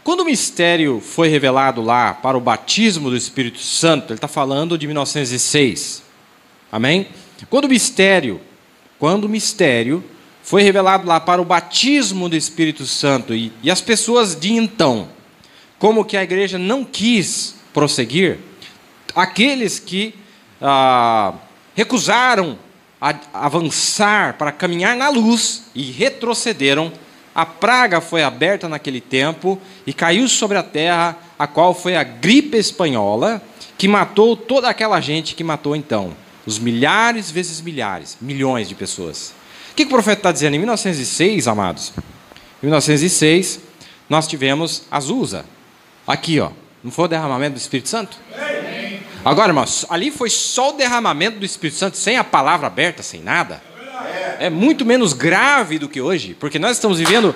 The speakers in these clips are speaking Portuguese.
Quando o mistério foi revelado lá para o batismo do Espírito Santo, ele está falando de 1906. Amém? Quando o mistério foi revelado lá para o batismo do Espírito Santo, e as pessoas de então, como que a igreja não quis prosseguir, aqueles que recusaram avançar para caminhar na luz e retrocederam, a praga foi aberta naquele tempo e caiu sobre a terra, a qual foi a gripe espanhola, que matou toda aquela gente que matou então. Os milhares vezes milhares, milhões de pessoas. O que o profeta está dizendo? Em 1906, amados, em 1906, nós tivemos Azusa. Aqui, ó. Não foi o derramamento do Espírito Santo? Agora, irmãos, ali foi só o derramamento do Espírito Santo, sem a palavra aberta, sem nada. É muito menos grave do que hoje, porque nós estamos vivendo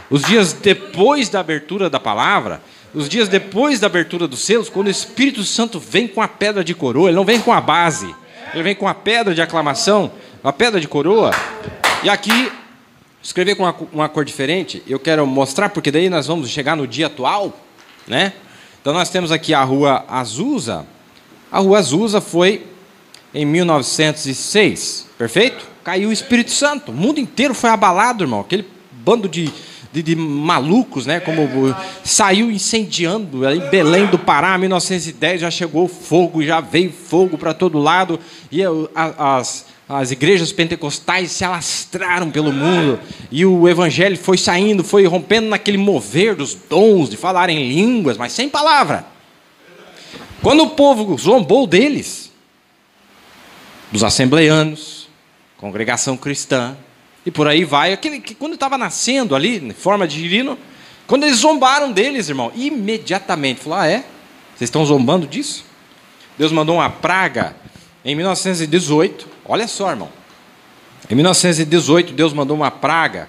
os dias depois da abertura da palavra, os dias depois da abertura dos selos, quando o Espírito Santo vem com a pedra de coroa. Ele não vem com a base, ele vem com a pedra de aclamação, a pedra de coroa. E aqui, escrever com uma cor diferente, eu quero mostrar, porque daí nós vamos chegar no dia atual, né? Então nós temos aqui a Rua Azusa. A Rua Azusa foi em 1906, perfeito? Caiu o Espírito Santo, o mundo inteiro foi abalado, irmão. Aquele bando de malucos, né? Como saiu incendiando em Belém do Pará, em 1910 já chegou fogo, já veio fogo para todo lado, e as igrejas pentecostais se alastraram pelo mundo, e o evangelho foi saindo, foi rompendo naquele mover dos dons de falar em línguas, mas sem palavra. Quando o povo zombou deles, dos assembleanos, congregação cristã, e por aí vai, aquele que quando estava nascendo ali, em forma de girino, quando eles zombaram deles, irmão, imediatamente, falou, vocês estão zombando disso? Deus mandou uma praga em 1918, olha só, irmão, em 1918, Deus mandou uma praga,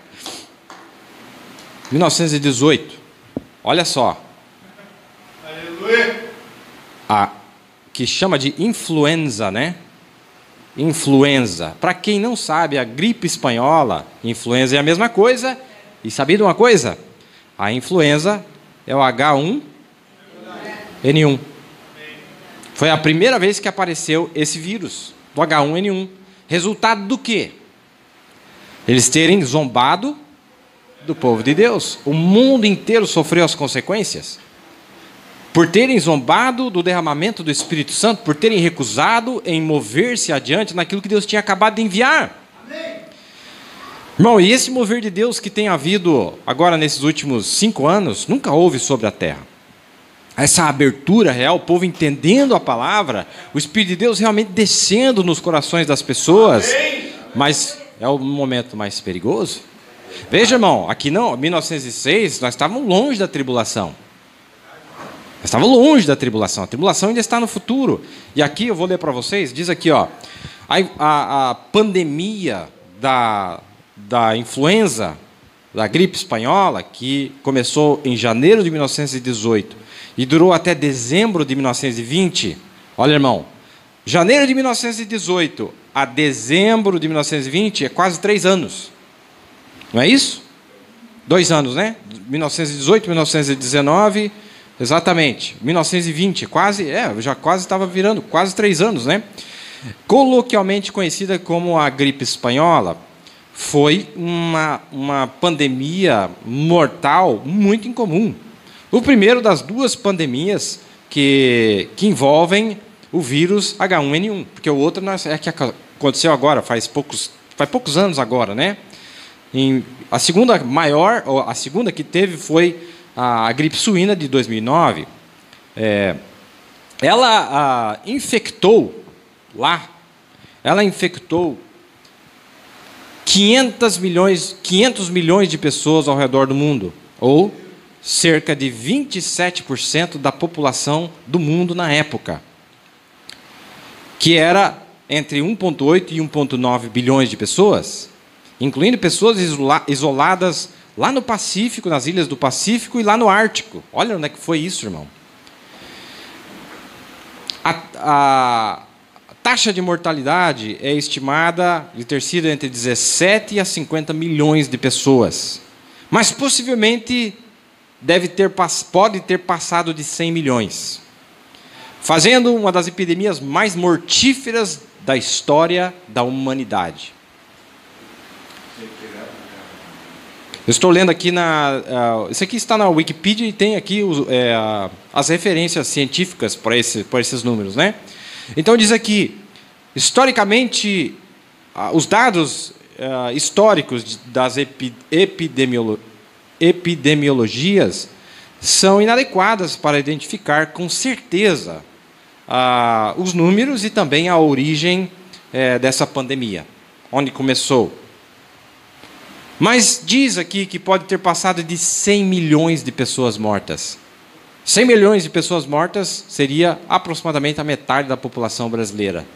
1918, olha só, aleluia, que chama de influenza, né? Influenza. Para quem não sabe, a gripe espanhola, influenza é a mesma coisa. E sabia de uma coisa? A influenza é o H1N1. Foi a primeira vez que apareceu esse vírus, do H1N1. Resultado do quê? Eles terem zombado do povo de Deus. O mundo inteiro sofreu as consequências. Por terem zombado do derramamento do Espírito Santo, por terem recusado em mover-se adiante naquilo que Deus tinha acabado de enviar. Amém. Irmão, e esse mover de Deus que tem havido agora nesses últimos 5 anos, nunca houve sobre a terra. Essa abertura real, o povo entendendo a palavra, o Espírito de Deus realmente descendo nos corações das pessoas. Amém. Mas é o momento mais perigoso. Veja, irmão, aqui não, em 1906, nós estávamos longe da tribulação. Estava longe da tribulação. A tribulação ainda está no futuro. E aqui eu vou ler para vocês. Diz aqui, ó, a pandemia da influenza, da gripe espanhola, que começou em janeiro de 1918 e durou até dezembro de 1920. Olha, irmão, janeiro de 1918 a dezembro de 1920 é quase 3 anos. Não é isso? 2 anos, né? 1918, 1919... Exatamente, 1920, já quase estava virando, quase 3 anos, né? Coloquialmente conhecida como a gripe espanhola, foi uma pandemia mortal muito incomum. O primeiro das 2 pandemias que envolvem o vírus H1N1, porque o outro é que aconteceu agora, faz poucos anos agora, né? A segunda maior, a segunda que teve foi a gripe suína de 2009, ela infectou 500 milhões de pessoas ao redor do mundo, ou cerca de 27% da população do mundo na época, que era entre 1,8 e 1,9 bilhões de pessoas, incluindo pessoas isoladas lá no Pacífico, nas ilhas do Pacífico e lá no Ártico. Olha onde é que foi isso, irmão. A taxa de mortalidade é estimada de ter sido entre 17 a 50 milhões de pessoas. Mas possivelmente pode ter passado de 100 milhões, fazendo uma das epidemias mais mortíferas da história da humanidade. Eu estou lendo aqui isso aqui está na Wikipedia e tem aqui as referências científicas para esses números, né? Então diz aqui, historicamente, os dados históricos das epidemiologias são inadequadas para identificar com certeza os números e também a origem dessa pandemia, onde começou. Mas diz aqui que pode ter passado de 100 milhões de pessoas mortas. 100 milhões de pessoas mortas seria aproximadamente a metade da população brasileira,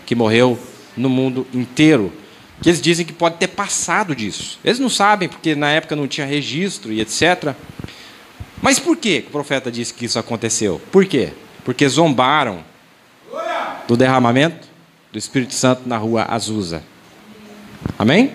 que morreu no mundo inteiro. Que eles dizem que pode ter passado disso. Eles não sabem, porque na época não tinha registro e etc. Mas por que o profeta disse que isso aconteceu? Por quê? Porque zombaram do derramamento do Espírito Santo na rua Azusa. Amém?